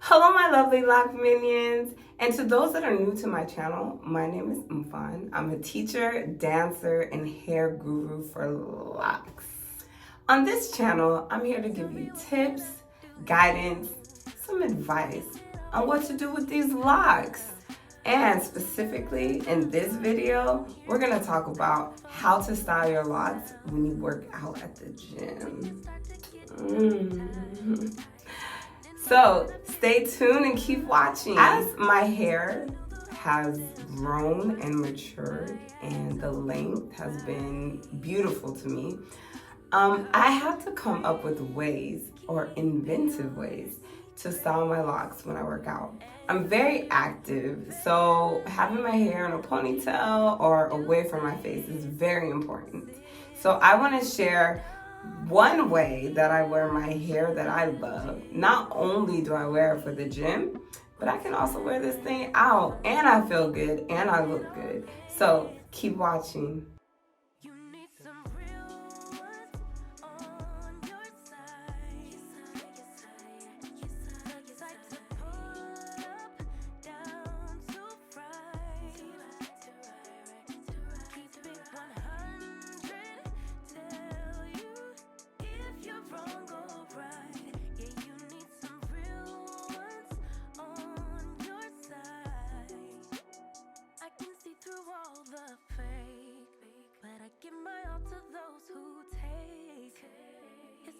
Hello my lovely lock minions, and to those that are new to my channel, my name is Mfan. I'm a teacher, dancer, and hair guru for locks. On this channel, I'm here to give you tips, guidance, some advice on what to do with these locks. And specifically in this video, we're gonna talk about how to style your locks when you work out at the gym. So stay tuned and keep watching. As my hair has grown and matured and the length has been beautiful to me, I have to come up with ways or inventive ways to style my locks when I work out. I'm very active, so having my hair in a ponytail or away from my face is very important. So I want to share one way that I wear my hair that I love. Not only do I wear it for the gym, but I can also wear this thing out and I feel good and I look good. So keep watching.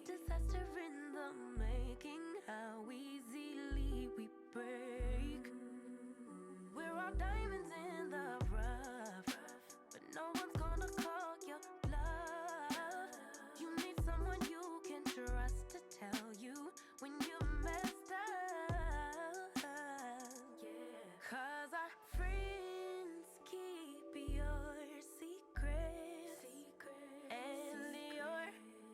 Disaster in the making, how easily we break. We're all diamonds in the rough, but no one's gonna call your bluff. You need someone you can trust to tell you when you messed up. Cause our friends keep your secrets, and your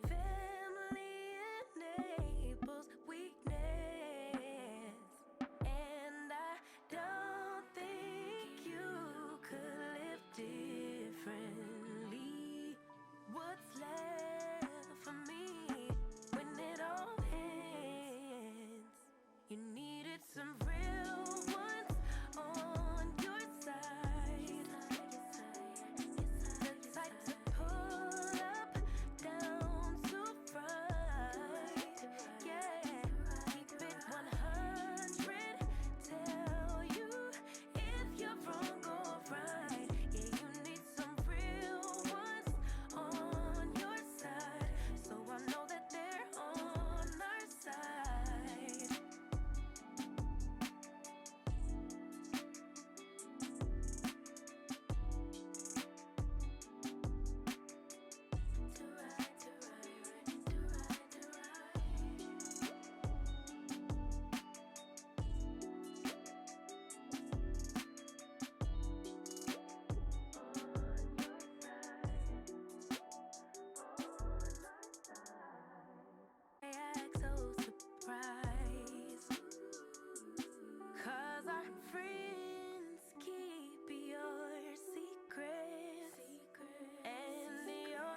family enables weakness. And I don't think you could live differently. What's left for me when it all ends? You needed some real ones on your side, the type to pull up, down to right. Yeah, keep it 100, tell you if you're wrong or right. Yeah, you need some real ones on your side, so I know that they're on our side. Act so surprised, 'cause our friends keep your secrets, and your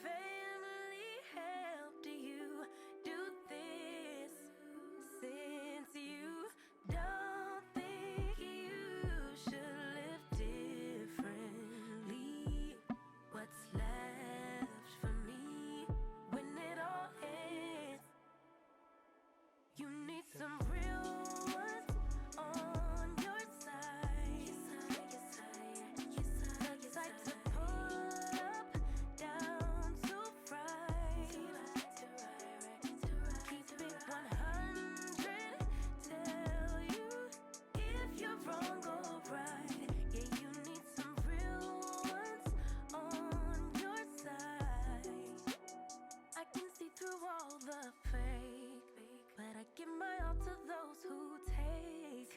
family helped you do this. Since you don't think you should live differently, what's left for me when it all ends? You need some real ones on your side, the type to pull up, down to right. Keep it 100, tell you if you're wrong or right. Yeah, you need some real ones on your side. I can see through all the fake, but I give my all to those who take.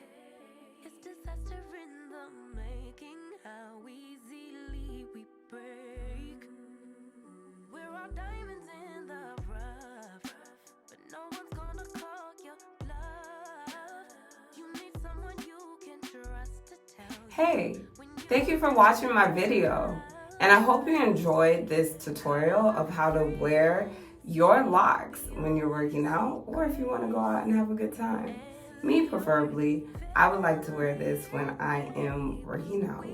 It's disaster in the making, how easily we break. We're all diamonds in the rough, but no one's gonna call your bluff. You need someone you can trust to tell you. Hey, thank you for watching my video. And I hope you enjoyed this tutorial of how to wear your locks when you're working out or if you want to go out and have a good time. Me preferably, I would like to wear this when I am working out.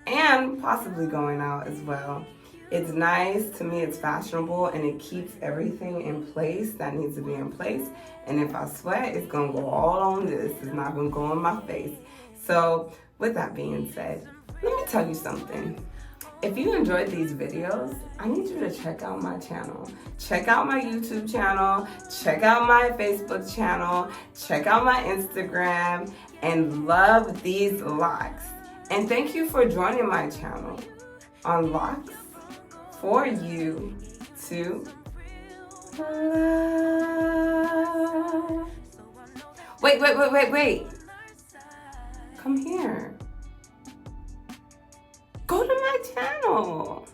And possibly going out as well. It's nice, to me it's fashionable, and it keeps everything in place that needs to be in place. And if I sweat, it's gonna go all on this. It's not gonna go on my face. So with that being said, let me tell you something. If you enjoyed these videos, I need you to check out my channel. Check out my YouTube channel, check out my Facebook channel, check out my Instagram, and love these locks. And thank you for joining my channel on Locs for you to love. Wait. Come here. Go to my channel.